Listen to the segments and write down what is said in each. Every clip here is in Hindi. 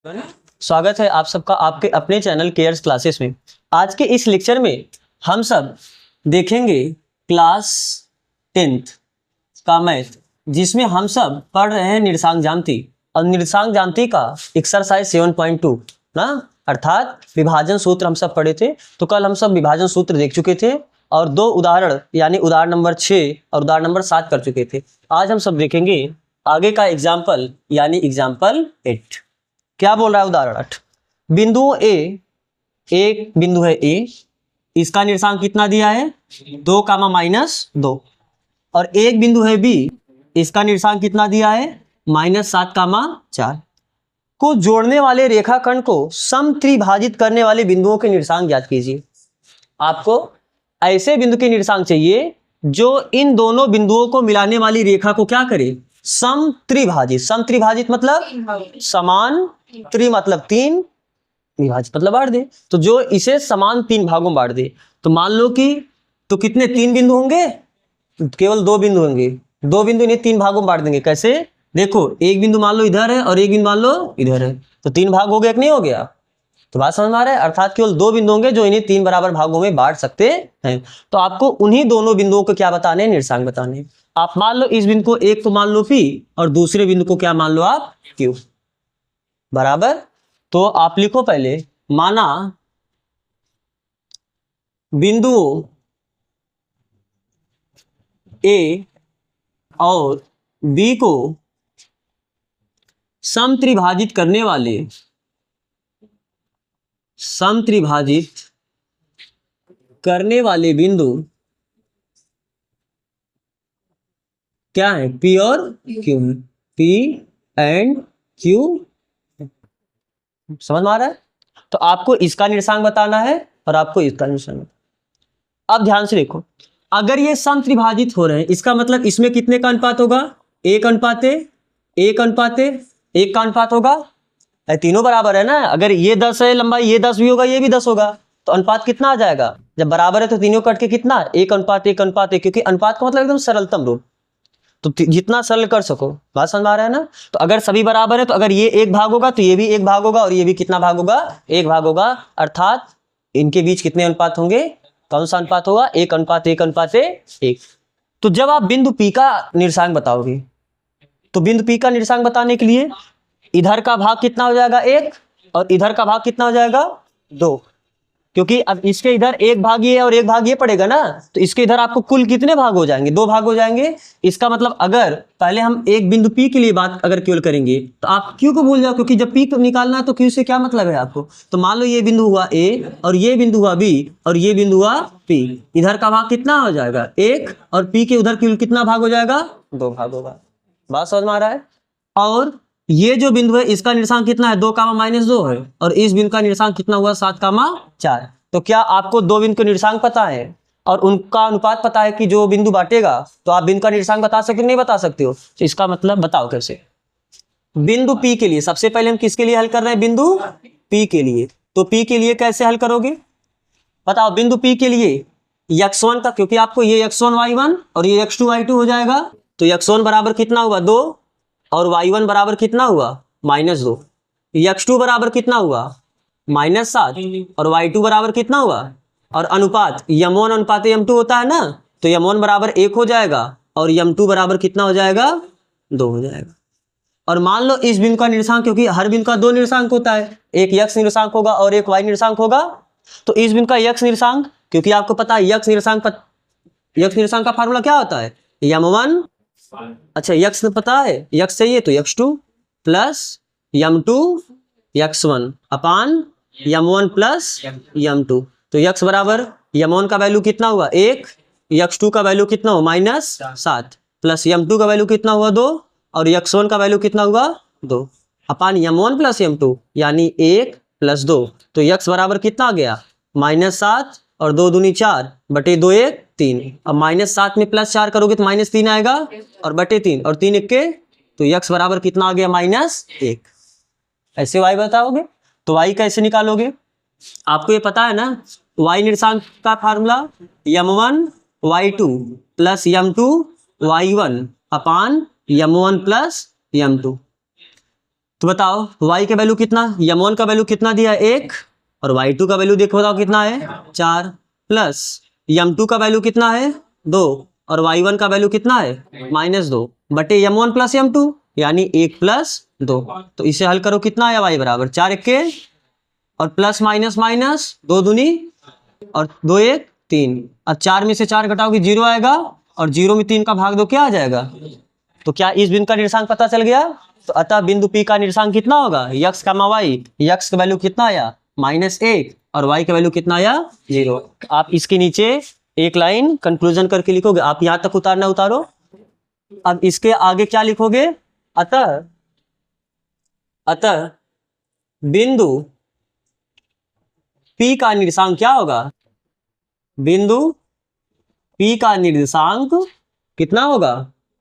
स्वागत है आप सबका आपके अपने चैनल केयर्स क्लासेस में। आज के इस लेक्चर में हम सब देखेंगे क्लास 10th का मैथ, जिसमें हम सब पढ़ रहे हैं निर्देशांक ज्यामिति और निर्देशांक ज्यामिति का एक्सरसाइज 7.2 ना, अर्थात विभाजन सूत्र हम सब पढ़े थे। तो कल हम सब विभाजन सूत्र देख चुके थे और दो उदाहरण यानी उदाहरण नंबर 6 और उदाहरण नंबर 7 कर चुके थे। आज हम सब देखेंगे आगे का एग्जाम्पल यानी एग्जाम्पल 8। क्या बोल रहा है उदाहरण 8? बिंदु ए, एक बिंदु है ए, इसका निर्देशांक कितना दिया है 2, -2, और एक बिंदु है बी, इसका निर्देशांक कितना दिया है -7, 4 को जोड़ने वाले रेखाखंड को समत्रिभाजित करने वाले बिंदुओं के निर्देशांक ज्ञात कीजिए। आपको ऐसे बिंदु के निर्देशांक चाहिए जो इन दोनों बिंदुओं को मिलाने वाली रेखा को क्या करे, समत्रिभाजित। समत्रिभाजित मतलब समान, त्रि मतलब 3, विभाजित मतलब बांट दे। तो जो इसे समान 3 भागों में बांट दे। तो मान लो कि तो कितने 3 बिंदु होंगे, केवल 2 बिंदु होंगे। 2 बिंदु इन्हें 3 भागों में बांट देंगे। कैसे? देखो, एक बिंदु मान लो इधर है और एक बिंदु मान लो इधर है, तो 3 भाग हो गया कि नहीं हो गया? तो बात समझ में आ रहा है? अर्थात केवल 2 बिंदु होंगे जो इन्हें 3 बराबर भागों में बांट सकते हैं। तो आपको उन्हीं दोनों बिंदुओं को क्या बताने हैं, निर्देशांक बताने हैं। आप मान लो इस बिंदु को एक तो मान लो पी और दूसरे बिंदु को क्या मान लो आप, क्यू, बराबर। तो आप लिखो पहले, माना बिंदुओं ए और बी को समत्रिभाजित करने वाले बिंदु क्या है, पी और क्यू, पी एंड क्यू। समझ में आ रहा है? तो आपको इसका निर्देशांक बताना है और आपको इसका निर्देशांक। अब ध्यान से देखो, अगर ये समत्रिभाजित हो रहे हैं, इसका मतलब इसमें कितने का अनुपात होगा, 1:1 का अनुपात होगा। तीनों बराबर है ना। अगर ये 10 है लंबाई, ये 10 भी होगा, ये भी 10 होगा, तो अनुपात कितना आ जाएगा? जब बराबर है तो तीनों कट के कितना, 1:1, क्योंकि अनुपात का मतलब एकदम सरलतम रूप, तो जितना सरल कर सको। बात समझ में आ रहा है ना? तो अगर सभी बराबर है तो अगर ये 1 भाग होगा तो ये भी 1 भाग होगा और ये भी कितना भाग होगा, 1 भाग होगा। अर्थात इनके बीच कितने अनुपात होंगे, कौन सा अनुपात होगा, 1:1। तो जब आप बिंदु P का निर्देशांक बताओगे, तो बिंदु P का निर्देशांक बताने के लिए इधर का भाग कितना हो जाएगा, 1, और इधर का भाग कितना हो जाएगा, 2, क्योंकि अब इसके इधर 1 भाग ये और 1 भाग ये पड़ेगा ना। तो इसके इधर आपको कुल कितने भाग हो जाएंगे, 2 भाग हो जाएंगे। इसका मतलब अगर पहले हम एक बिंदु P के लिए बात अगर केवल करेंगे तो आप Q को भूल जाओ, क्योंकि जब P को निकालना है तो Q से क्या मतलब है आपको। तो मान लो ये बिंदु हुआ A और ये बिंदु हुआ B और ये बिंदु हुआ P, इधर का भाग कितना हो जाएगा, 1, और P के उधर कुल कितना भाग हो जाएगा, 2 भाग होगा। बात समझ में आ रहा है? और ये जो बिंदु है इसका निर्देशांक कितना है, 2, -2 है, और इस बिंदु का निर्देशांक कितना हुआ, 7, 4। तो क्या आपको 2 बिंदु के निर्देशांक पता है और उनका अनुपात पता है कि जो बिंदु बांटेगा, तो आप बिंदु का निर्देशांक बता सकते हो, नहीं बता सकते हो? तो इसका मतलब बताओ कैसे। बिंदु P के लिए सबसे पहले हम किसके लिए हल कर रहे हैं, बिंदु P के लिए। तो P के लिए कैसे हल करोगे बताओ। बिंदु P के लिए x1 का, क्योंकि आपको ये x1 y1 और ये x2 y2 हो जाएगा, तो x1 बराबर कितना हुआ, 2, और y1 बराबर कितना हुआ, -2। x2 बराबर कितना हुआ, -7, और y2 बराबर कितना हुआ, और अनुपात m1 अनुपात m2 होता है ना, तो m1 बराबर 1 हो जाएगा और m2 बराबर कितना हो जाएगा, 2 हो जाएगा। और मान लो इस बिंदु का निर्देशांक, क्योंकि हर बिंदु का 2 निर्देशांक होता है, एक x निर्देशांक होगा और एक y निर्देशांक होगा। तो इस बिंदु का x निर्देशांक, क्योंकि आपको पता है x निर्देशांक का फार्मूला क्या होता है, m1, अच्छा x पता है, x चाहिए तो x2 प्लस m2 x1 अपान m1 प्लस m2। तो x बराबर m1 का वैल्यू कितना हुआ, 1, x2 का वैल्यू कितना हुआ, -7, प्लस m2 का वैल्यू कितना हुआ, 2, और x1 का वैल्यू कितना हुआ, 2, अपान m1 प्लस m2 यानी 1 + 2। तो x बराबर कितना आ गया, -7 और 2 दूनी 4 बटे 2 1 3। अब -7 में +4 करोगे तो -3 आएगा और बटे 3 और 3 1, तो x बराबर कितना आ गया, -1। ऐसे y बताओगे। तो y कैसे निकालोगे, आपको ये पता है ना, y निर्देशांक का formula m1 y2 plus m2 y1 अपान m1 प्लस m2। तो बताओ y का वैल्यू कितना, m1 का वैल्यू कितना दिया है 1, और y2 का वैल्यू देखो बताओ कितना है 4, प्लस m2 का वैल्यू कितना है 2, और y1 का वैल्यू कितना है -2 बटे m1 प्लस m2 यानी 1 प्लस 2। तो इसे हल करो कितना आया y बराबर 4 1 और प्लस माइनस माइनस 2 दूनी और 2 1 3। अब 4 में से 4 घटाओगे 0 आएगा, और 0 में 3 का भाग दो क्या आ जाएगा। तो क्या इस बिंदु का निर्देशांक पता चल गया। तो अतः बिंदु P का निर्देशांक कितना होगा x, y, x का वैल्यू कितना आया -1 और y का वैल्यू कितना आया 0। आप इसके नीचे एक लाइन कंक्लूजन करके लिखोगे, आप यहां तक उतारना उतारो। अब इसके आगे क्या लिखोगे, अतः बिंदु P का निर्देशांक क्या होगा, बिंदु P का निर्देशांक कितना होगा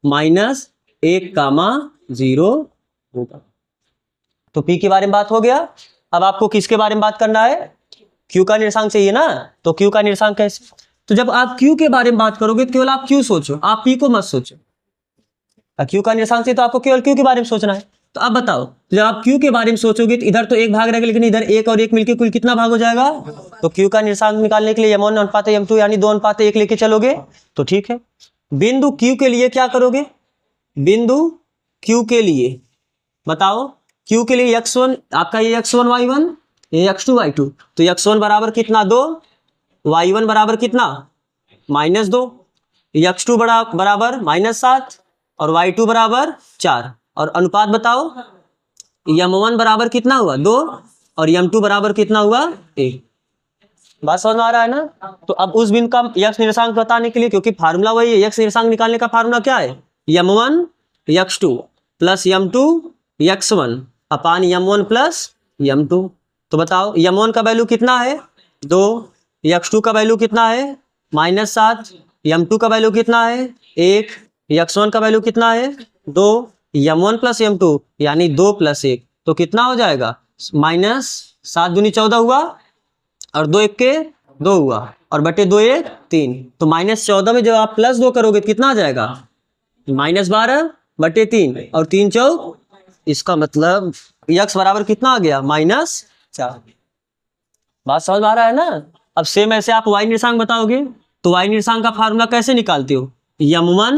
-1, 0 होगा। तो P के बारे में बात हो गया। अब आपको किसके बारे में बात करना है, Q का निर्देशांक चाहिए ना। तो Q का निर्देशांक कैसे, तो जब आप Q के बारे में बात करोगे केवल आप Q सोचो, आप P को मत सोचो। Q का निर्देशांक चाहिए तो आपको केवल Q के बारे में सोचना है। तो अब बताओ जब आप Q के बारे में सोचोगे तो इधर तो एक भाग रहेगा, लेकिन इधर एक और एक मिलकर कुल कितना भाग हो जाएगा। तो Q का निर्देशांक निकालने के लिए m1 अनुपात m2 यानी 2 अनुपात 1 लेके चलोगे तो ठीक है। बिंदु Q के लिए क्या करोगे, बिंदु Q के लिए बताओ, Q के लिए x1 आपका ये x1 y1 ये x2 y2, तो x1 बराबर कितना 2, y1 बराबर कितना -2, x2 बराबर -7 और y2 बराबर 4, और अनुपात बताओ m1 बराबर कितना हुआ 2 और m2 बराबर कितना हुआ 1। बात समझ में आ रहा है ना। तो अब उस बिंदु का x निर्देशांक बताने के लिए, क्योंकि फार्मूला वही है, x निर्देशांक निकालने का फार्मूला क्या है m1 x2 plus m2 x1 अपान m1 प्लस m2। तो बताओ m1 का वैल्यू कितना है 2, x2 का वैल्यू कितना है -7, m2 का वैल्यू कितना है 1, x1 का वैल्यू कितना है 2, m1 प्लस m2 यानी 2 + 1 तो कितना हो जाएगा -7 दूनी 14 हुआ, और 2 1 के 2 हुआ, और बटे 2 1 3। तो -14 में जब आप +2 करोगे तो कितना आ जाएगा -12 बटे 3 और 3 चौक, इसका मतलब x बराबर कितना आ गया -4। बात समझ में आ रहा है ना। अब सेम ऐसे आप y निर्देशांक बताओगे तो y निर्देशांक का फार्मूला कैसे निकालते हो, m1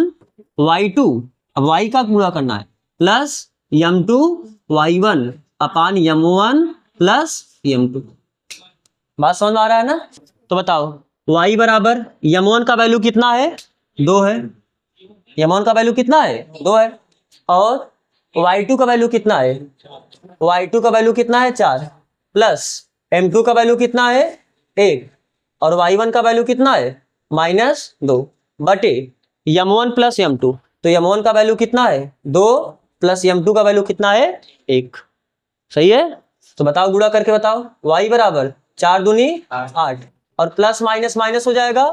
y2 अब y का गुणा करना है प्लस m2 y1 अपान m1 प्लस m2। बात समझ में आ रहा है ना। तो बताओ y बराबर m1 का वैल्यू कितना है 2 है, m1 का वैल्यू कितना है 2 है, और y2 का वैल्यू कितना है, y2 का वैल्यू कितना है 4, प्लस m2 का वैल्यू कितना है 1 और y1 का वैल्यू कितना है -2 बटे m1 प्लस m2। तो m1 का वैल्यू कितना है 2 प्लस m2 का वैल्यू कितना है 1। सही है। तो बताओ गुणा करके बताओ, y बराबर 4 दूनी 8 और प्लस माइनस माइनस हो जाएगा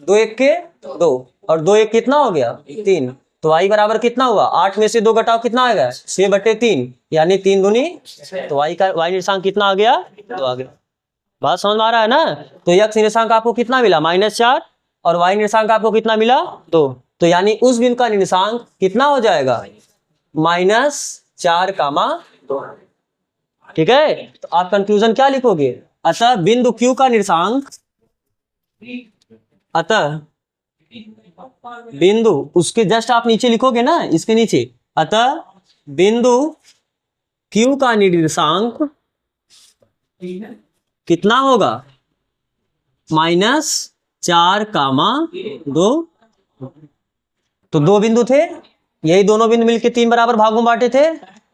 2 1 के 2 और 2 1 कितना हो गया 3। तो y बराबर कितना हुआ 8 में से 2 घटाओ कितना आएगा 6 बटे 3 यानी 3 दूनी, तो y निर्देशांक कितना आ गया 2 आ गया। बात समझ में आ रहा है ना। तो x निर्देशांक आपको कितना मिला -4 और y निर्देशांक आपको कितना मिला 2। तो यानी उस बिंदु का निर्देशांक कितना हो जाएगा -4, 2। ठीक है। तो आप कंक्लूजन क्या लिखोगे, अतः बिंदु Q का निर्देशांक, अतः बिंदु उसके जस्ट आप नीचे लिखोगे ना, इसके नीचे, अतः बिंदु Q का निर्देशांक कितना होगा -4, 2। तो 2 बिंदु थे, यही दोनों बिंदु मिलकर 3 बराबर भागों में बांटे थे,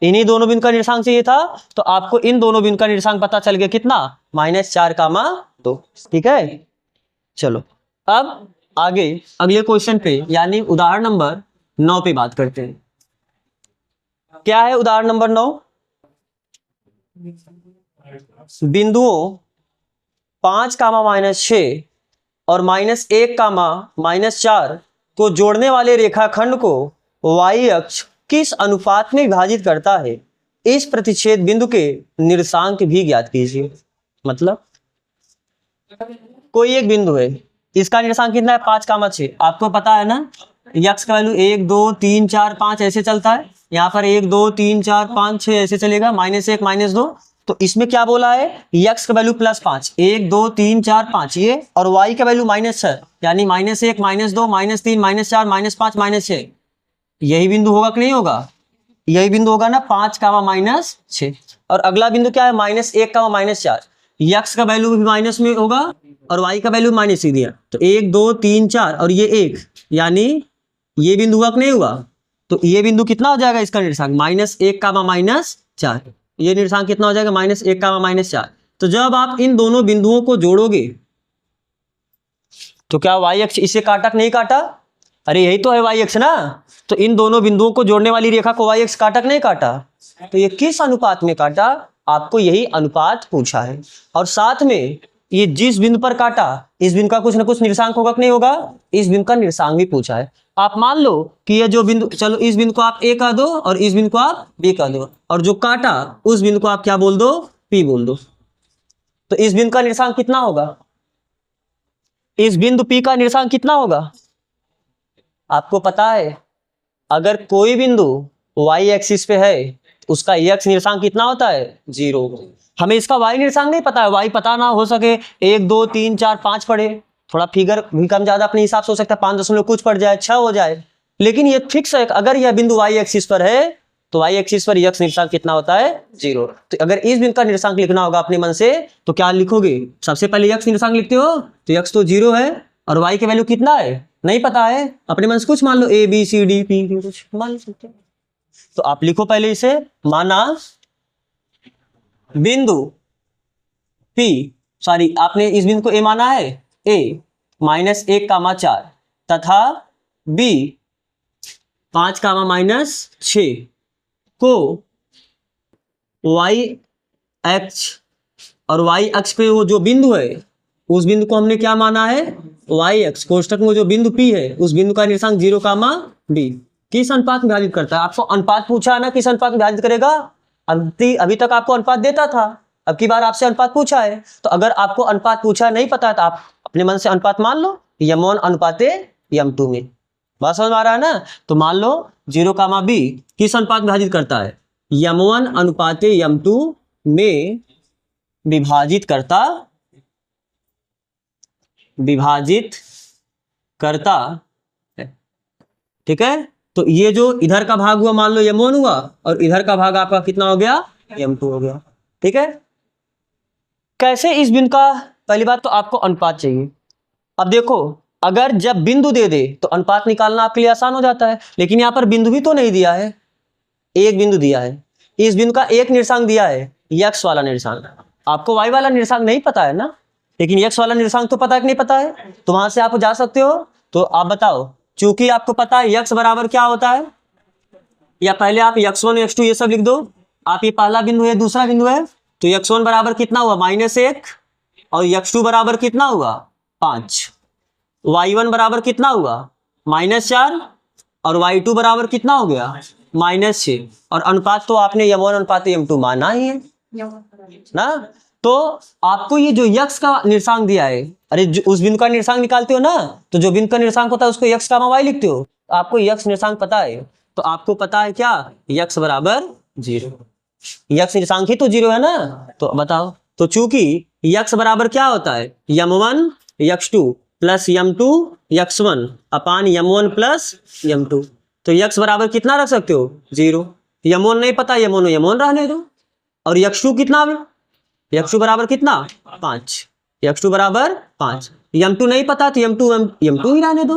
इन्हीं दोनों बिंदु का निर्देशांक चाहिए था। तो आपको इन दोनों बिंदु का निर्देशांक पता चल गया कितना -4, 2। ठीक है। चलो अब आगे अगले क्वेश्चन पे यानी उदाहरण नंबर 9 पे बात करते हैं। क्या है उदाहरण नंबर 9, बिंदुओं 5, -6 और -1, -4 को जोड़ने वाले रेखाखंड को y अक्ष किस अनुपात में विभाजित करता है, इस प्रतिच्छेद बिंदु के निर्देशांक भी ज्ञात कीजिए। मतलब कोई एक बिंदु है, इसका निर्देशांक कितना है 5, 6। आपको पता है ना x का वैल्यू 1 2 3 4 5 ऐसे चलता है। यहाँ पर 1 2 3 4 5 6 ऐसे चलेगा, -1 -2। तो इसमें क्या बोला है, x का वैल्यू +5, 1 2 3 4 5 ये, और y का वैल्यू -6, यानी -1 -2 -3 -4 -5 -6। यही बिंदु होगा कि नहीं होगा, यही बिंदु होगा ना, 5 का -6। और अगला बिंदु क्या है, -1 का -4, x का वैल्यू भी माइनस में होगा और y का वैल्यू माइनस ही दिया, तो 1 2 3 4 और ये 1, यानी ये बिंदु हुआ कि नहीं हुआ। तो ये बिंदु कितना हो जाएगा, इसका निर्देशांक -1 का -4, ये निर्देशांक कितना हो जाएगा, -1 का -4। तो जब आप इन दोनों बिंदुओं को जोड़ोगे तो क्या y अक्ष इसे काटा कि नहीं काटा, अरे यही तो है y अक्ष ना। तो इन दोनों बिंदुओं को जोड़ने वाली रेखा को y अक्ष काटा कि नहीं काटा, तो ये किस अनुपात में काटा, आपको यही अनुपात पूछा है। और साथ में ये जिस बिंदु पर काटा इस बिंदु का कुछ ना कुछ निर्देशांक होगा कि नहीं होगा, इस बिंदु का निर्देशांक भी पूछा है। आप मान लो कि ये जो बिंदु, चलो इस बिंदु को आप A कह दो और इस बिंदु को आप B कह दो, और जो काटा उस बिंदु को आप क्या बोल दो, P बोल दो। तो इस बिंदु का निर्देशांक कितना होगा, इस बिंदु P का निर्देशांक कितना होगा, आपको पता है। अगर कोई बिंदु y एक्सिस पे है उसका x निर्देशांक कितना होता है, 0। हमें इसका y निर्देशांक नहीं पता है, y पता ना हो सके 1 2 3 4 5 पढ़े, थोड़ा फिगर भी कम ज्यादा अपने हिसाब से हो सकता है, 5 दशमलव कुछ पड़ जाए, 6 हो जाए, लेकिन ये फिक्स है अगर यह बिंदु y एक्सिस पर है तो y एक्सिस पर x निर्देशांक कितना होता है, 0। तो अगर इस बिंदु का निर्देशांक लिखना होगा अपने मन से तो क्या लिखोगे, सबसे पहले x निर्देशांक लिखते हो, तो x तो 0 है और y के वैल्यू कितना है नहीं पता है, अपने मन से कुछ मान लो, A B C D P कुछ मान सकते हो। तो आप लिखो पहले इसे, माना बिंदु P, सॉरी आपने इस बिंदु को A माना है, A -1 का -4 तथा B 5 का -6 को y अक्ष, और y अक्ष पे वो जो बिंदु है उस बिंदु को हमने क्या माना है, y अक्ष, कोष्टक में जो बिंदु P है उस बिंदु का निर्देशांक 0, B किस अनुपात में विभाजित करता है। आपको अनुपात पूछा है ना, किस अनुपात में विभाजित करेगा, अभी तक आपको अनुपात देता था, अब की बार आपसे अनुपात पूछा है। तो अगर आपको अनुपात पूछा नहीं पता है तो आप अपने मन से अनुपात मान लो, m1 अनुपाते m2 में, बात समझ में आ रहा है ना। तो मान लो 0, B किस अनुपात में विभाजित करता है, m1 अनुपाते m2 में विभाजित करता है, ठीक है। तो ये जो इधर का भाग हुआ मान लो m1 हुआ और इधर का भाग आपका कितना हो गया, m2 हो गया, ठीक है। कैसे इस बिंदु का, पहली बात तो आपको अनुपात चाहिए। अब देखो अगर जब बिंदु दे दे तो अनुपात निकालना आपके लिए आसान हो जाता है, लेकिन यहाँ पर बिंदु भी तो नहीं दिया है, एक बिंदु दिया है, इस बिंदु का एक निर्देशांक दिया है x वाला निर्देशांक, आपको y वाला निर्देशांक नहीं पता है ना, लेकिन x वाला निर्देशांक तो पता है कि नहीं पता है, तो वहां से आप जा सकते हो। तो आप बताओ, चूंकि आपको पता है x बराबर क्या होता है, या पहले आप x1 x2 ये सब लिख दो, आप ये पहला बिंदु है दूसरा बिंदु है, तो x1 बराबर कितना हुआ -1 और x2 बराबर कितना हुआ 5, y1 बराबर कितना हुआ -4 और y2 बराबर कितना हो गया -6, और अनुपात तो आपने m1 अनुपात m2 माना ही है ना। तो आपको ये जो x का निर्देशांक दिया है, अरे उस बिंदु का निर्देशांक निकालते हो ना, तो जो बिंदु का निर्देशांक होता है उसको x, y लिखते हो, आपको x निर्देशांक पता है, तो आपको पता है क्या, x बराबर 0, x निर्देशांक ही तो 0 है ना। तो बताओ, तो चूंकि x बराबर क्या होता है, m1 x2 plus m2 x1 अपान m1 प्लस m2, तो x बराबर कितना रख सकते हो 0, m1 नहीं पता, m1 रहने दो, और x2 कितना, x2 बराबर कितना 5, x2 बराबर 5, m2 नहीं पता तो m2 ही रहने दो,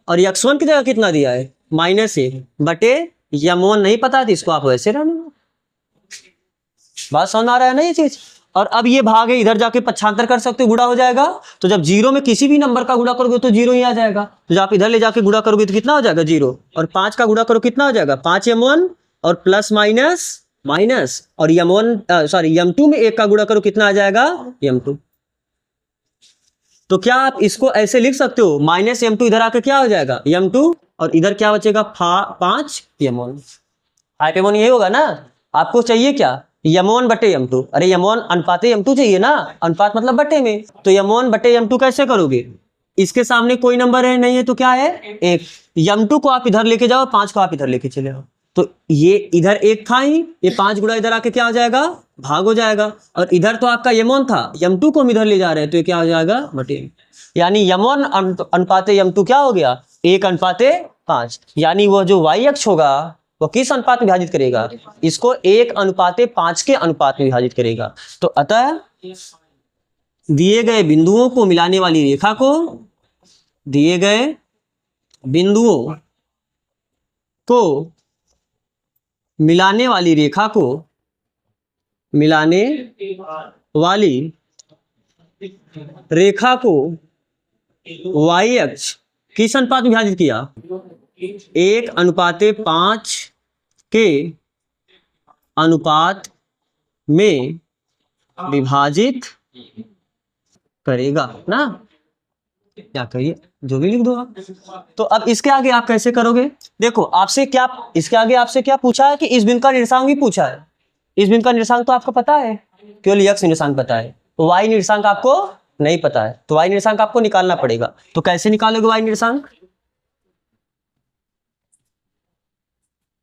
और x1 की जगह कितना दिया है -1 बटे m1 नहीं पता तो इसको आप वैसे रहने दो। बात समझ आ रहा है ना ये चीज। और अब ये भाग है, इधर जाके पक्षांतर कर सकते हो, गुणा हो जाएगा, तो जब 0 में किसी भी नंबर का गुणा करोगे तो 0 ही आ जाएगा, तो जब आप इधर ले जाके गुणा करोगे तो कितना हो जाएगा 0, और 5 का गुणा करो कितना हो जाएगा 5m1 और प्लस माइनस और m2 में 1 का गुणा करो कितना आ जाएगा m2। तो क्या आप इसको ऐसे लिख सकते हो, -m2 इधर आके क्या हो जाएगा m2 और इधर क्या बचेगा 5m1, m1 ये होगा ना। आपको चाहिए क्या, m1 बटे m2, अरे m1 अनुपाते m2 चाहिए ना, अनुपात मतलब बटे में, तो m1 बटे m2 कैसे करोगे, इसके सामने कोई नंबर है नहीं है तो क्या है 1, m2 को आप इधर लेके जाओ, 5 को आप इधर लेके चले आओ, तो ये इधर एक था ही, ये 5 गुणा इधर आके क्या हो जाएगा, भाग हो जाएगा। और इधर तो आपका यम वन था, यम टू को हम इधर ले जा रहे हैं, तो ये क्या हो जाएगा, बटे। यानी यम वन अनुपाते यम टू क्या हो गया, 1:5। यानी वो जो वाई अक्ष होगा वो किस अनुपात में विभाजित करेगा, इसको 1:5 के अनुपात में विभाजित करेगा। तो अतः दिए गए बिंदुओं को मिलाने वाली रेखा को, दिए गए बिंदुओं को मिलाने वाली रेखा को, मिलाने वाली रेखा को वाई अक्ष किस अनुपात में विभाजित किया, 1:5 के अनुपात में विभाजित करेगा ना। क्या करिए, जो भी लिख दो आप। तो अब इसके आगे आप कैसे करोगे, देखो आपसे क्या, इसके आगे आपसे क्या पूछा है कि इस बिंदु का निर्देशांक भी पूछा है। इस बिंदु का निर्देशांक तो आपको पता है, केवल x निर्देशांक पता है, तो y निर्देशांक आपको नहीं पता है, तो y निर्देशांक आपको निकालना पड़ेगा। तो कैसे निकालोगे y निर्देशांक,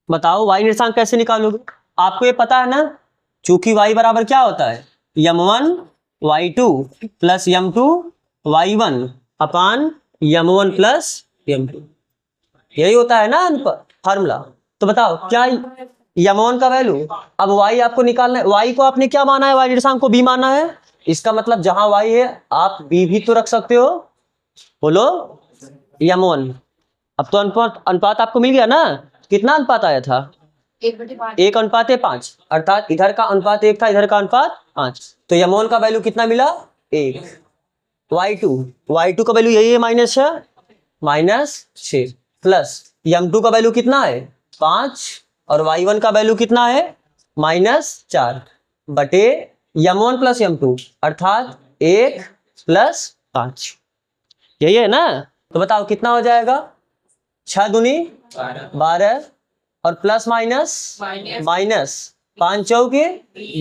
बताओ y निर्देशांक कैसे निकालोगे। आपको ये पता है ना, चूंकि y बराबर क्या होता है, m1 y2 plus m2 y1 अपान m1 प्लस m2, यही होता है ना फार्मूला। तो बताओ क्या m1 का वैल्यू, अब y आपको निकालना है, y को आपने क्या माना है, y निर्देशांक को b माना है। इसका मतलब जहां y है आप b भी तो रख सकते हो, बोलो m1। अब तो अनुपात आपको मिल गया ना, कितना अनुपात आया था, 1:5, अर्थात इधर का अनुपात 1 था, इधर का अनुपात 5। तो m1 का वैल्यू कितना मिला, 1। y2 का वैल्यू यही है -6 प्लस m2 का वैल्यू कितना है 5 और y1 का वैल्यू कितना है -4 बटे m1 प्लस m2 अर्थात 1 प्लस 5, यही है ना। तो बताओ कितना हो जाएगा, 6 दूनी 12 और प्लस माइनस 5 चौके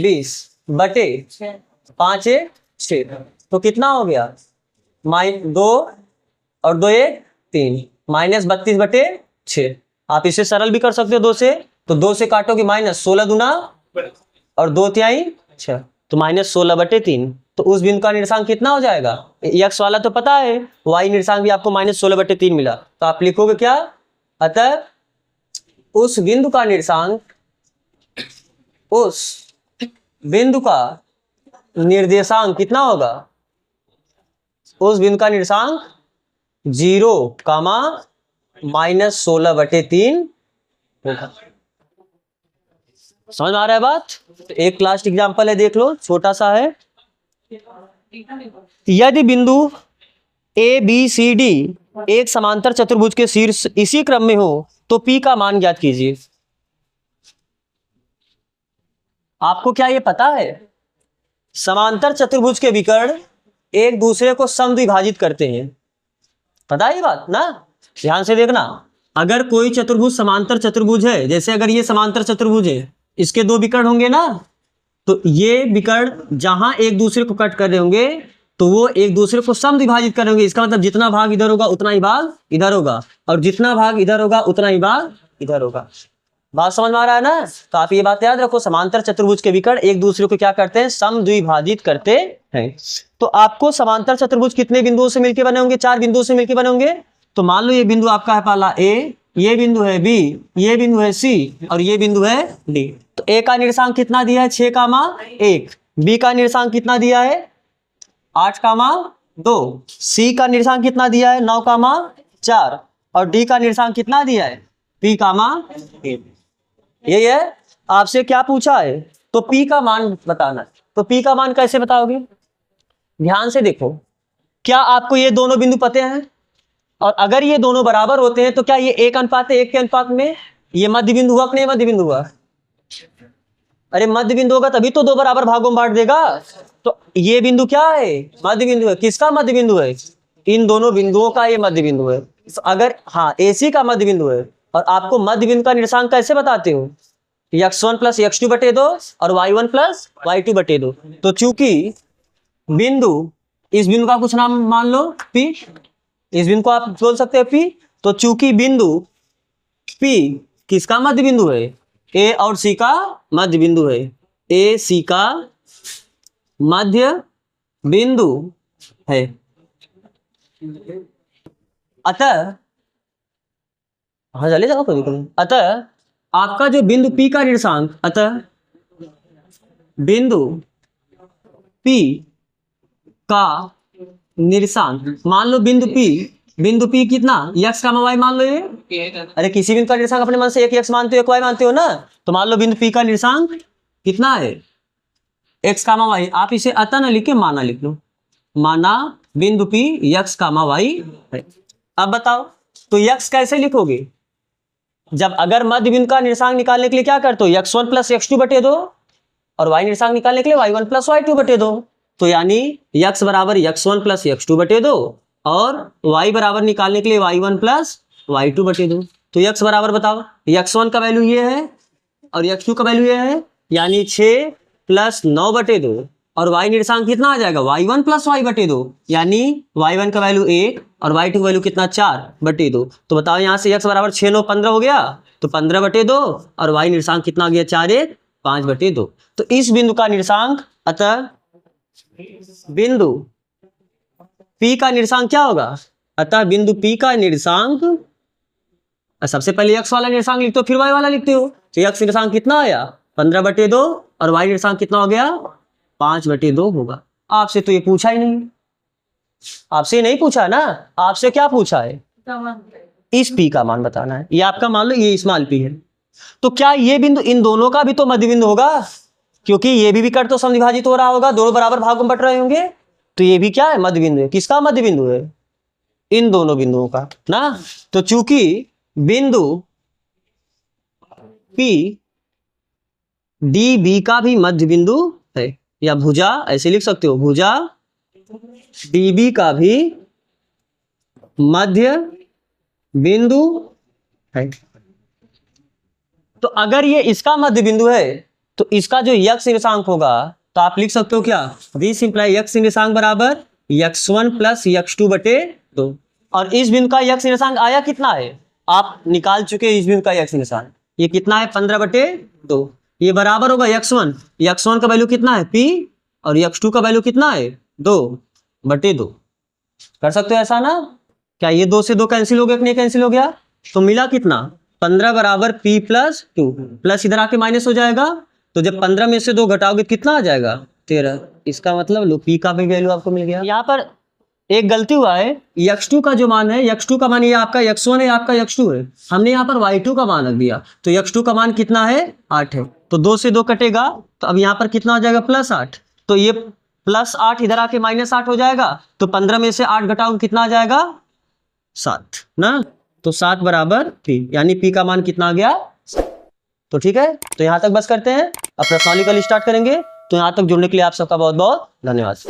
20 बटे 5 1 6, तो कितना हो गया, 2 और 2 1 3 -32 बटे 6। आप इसे सरल भी कर सकते हो 2 से, तो 2 से काटोगे -16 दूना और 2 तिहाई 6, तो -16 बटे 3। तो उस बिंदु का निर्देशांक कितना हो जाएगा, x वाला तो पता है, y निर्देशांक भी आपको -16 बटे 3 मिला, तो आप लिखोगे क्या, अतः उस बिंदु का निर्देशांक, उस बिंदु का निर्देशांक कितना होगा, उस बिंदु का निर्देशांक 0, -16 बटे 3 होगा। समझ में आ रहा है बात। तो एक लास्ट एग्जांपल है, देख लो, छोटा सा है। यदि बिंदु ए बी सी डी एक समांतर चतुर्भुज के शीर्ष इसी क्रम में हो तो P का मान ज्ञात कीजिए। आपको क्या ये पता है, समांतर चतुर्भुज के विकर्ण एक दूसरे को समद्विभाजित करते हैं, पता है ये बात ना। ध्यान से देखना, अगर कोई चतुर्भुज समांतर चतुर्भुज है, जैसे अगर ये समांतर चतुर्भुज है, इसके 2 विकर्ण होंगे ना, तो ये विकर्ण जहां एक दूसरे को कट कर रहे होंगे तो वो एक दूसरे को समद्विभाजित कर रहे होंगे। इसका मतलब जितना भाग इधर होगा उतना ही भाग इधर होगा, और जितना भाग इधर होगा उतना ही भाग इधर होगा। बात समझ में आ रहा है ना। तो आप ये बात याद रखो, समांतर चतुर्भुज के विकर्ण एक दूसरे को क्या करते हैं, समद्विभाजित करते हैं। तो आपको समांतर चतुर्भुज कितने बिंदुओं से मिलकर बने होंगे, 4 बिंदुओं से मिलकर बने होंगे। तो मान लो ये बिंदु आपका है पहला ए, ये बिंदु है बी, ये बिंदु है सी और ये बिंदु है डी। तो ए का निर्देशांक कितना दिया है, 6,1। बी का निर्देशांक कितना दिया है, 8,2। सी का निर्देशांक कितना दिया है, 9,4 और डी का निर्देशांक कितना दिया है, P,8। यही है। आपसे क्या पूछा है, तो P का मान बताना। तो P का मान कैसे बताओगे, ध्यान से देखो, क्या आपको ये दोनों बिंदु पते हैं, और अगर ये दोनों बराबर होते हैं तो क्या ये 1:1 के अनुपात में ये मध्य बिंदु हुआ कि नहीं मध्य बिंदु हुआ। अरे मध्य बिंदु होगा तभी तो 2 बराबर भागों में बांट देगा। तो ये बिंदु क्या है, मध्य बिंदु है। किसका मध्य बिंदु है, इन दोनों बिंदुओं का ये मध्य बिंदु है। अगर हाँ AC का मध्य बिंदु है, और आपको मध्य बिंदु का निर्देशांक कैसे बताते हो, x1 प्लस x2 बटे 2 और y1 प्लस y2 बटे 2। तो चूंकि बिंदु, इस बिंदु का कुछ नाम मान लो P, इस बिंदु को आप बोल सकते हैं P। तो चूंकि बिंदु P किसका मध्य बिंदु है? ए और सी का मध्य बिंदु है। ए सी का मध्य बिंदु है। अतः हाँ चले जाओ कभी कभी। अतः आपका जो बिंदु P का निर्देशांक, अतः बिंदु P का निर्देशांक, मान लो बिंदु P कितना x का y मान लो ये। अरे किसी बिंदु का निर्देशांक अपने मन से एक x मानते हो एक y मानते हो ना, तो मान लो बिंदु P का निर्देशांक कितना है? x का y। आप इसे अतः न लिख के माना लिख लो। माना बिंदु P x y है। अब बताओ तो x कैसे लिखोगे? जब अगर मध्य बिंदु का निर्देशांक निकालने के लिए क्या करते हो, x1 प्लस x2 बटे 2, और y निर्देशांक निकालने के लिए y1 प्लस y2 बटे 2। तो यानी x बराबर x1 प्लस x2 बटे 2 और y बराबर निकालने के लिए y1 प्लस y2 बटे 2। तो x बराबर बताओ, x1 का वैल्यू ये है और x2 का वैल्यू ये है, यानी 6 प्लस 9 बटे 2, और y निर्देशांक कितना आ जाएगा? y1 प्लस y बटे 2, यानी y1 का वैल्यू 1 और y2 का वैल्यू कितना 4 बटे 2। तो बताओ यहाँ से x बराबर 6 9 15 हो गया, तो 15 बटे 2, और y निर्देशांक कितना आ गया? 4 1 5 बटे 2। तो इस बिंदु का निर्देशांक, अतः बिंदु P का निर्देशांक क्या होगा? अतः बिंदु P का निर्देशांक, सबसे पहले x वाला निर्देशांक लिखते हो फिर y वाला लिखते हो। तो x निर्देशांक कितना आया? 15 बटे 2, और y निर्देशांक कितना हो गया? 5 बटे 2 होगा। आपसे तो ये पूछा ही नहीं, आपसे नहीं पूछा ना, आपसे क्या पूछा है? इस P का मान बताना है। ये आपका मान लो ये स्मॉल p है, तो क्या ये बिंदु इन दोनों का भी तो मध्य बिंदु होगा? क्योंकि ये भी कट तो समविभाजित हो रहा होगा, दोनों बराबर भागों में बट रहे होंगे, तो ये भी क्या है? मध्य बिंदु है। किसका मध्य बिंदु है? इन दोनों बिंदुओं का ना। तो चूंकि बिंदु P DB का भी मध्य बिंदु है, या भुजा ऐसे लिख सकते हो, भुजा DB का भी मध्य बिंदु है। तो अगर ये इसका मध्य बिंदु है तो इसका जो x निर्देशांक होगा, तो आप लिख सकते हो क्या? दिस इंप्लाई x निर्देशांक बराबर x1 प्लस x2 बटे 2। और इस बिंदु का x निर्देशांक आया कितना है? आप निकाल चुके इस बिंदु का x निर्देशांक, ये कितना है? 15 बटे 2। ये बराबर होगा x1 का वैल्यू कितना है? P, और x2 का वैल्यू कितना है? 2 बटे 2। कर सकते हो ऐसा ना? क्या ये 2 से 2 कैंसिल हो गया कि नहीं कैंसिल हो गया? तो मिला कितना? 15 बराबर P प्लस 2, प्लस इधर आके माइनस हो जाएगा, तो जब 15 में से 2 घटाओगे कितना आ जाएगा? 13। इसका मतलब लो P का भी वैल्यू आपको मिल गया। यहाँ पर एक गलती हुआ है, x2 का जो मान है, x2 का मान ये आपका x1 है, आपका x2 है, हमने यहाँ पर y2 का मान रख दिया, तो x2 का मान कितना है? 8 है। तो 2 से 2 कटेगा, तो अब यहाँ पर कितना हो जाएगा? प्लस 8। तो ये प्लस 8 इधर आके माइनस 8 हो जाएगा, तो 15 में से 8 घटाओ कितना आ जाएगा? 7 ना। तो 7 बराबर P, यानी P का मान कितना आ गया? तो ठीक है, तो यहाँ तक बस करते हैं, अब प्रश्नावली कल स्टार्ट करेंगे। तो यहाँ तक जुड़ने के लिए आप सबका बहुत बहुत धन्यवाद।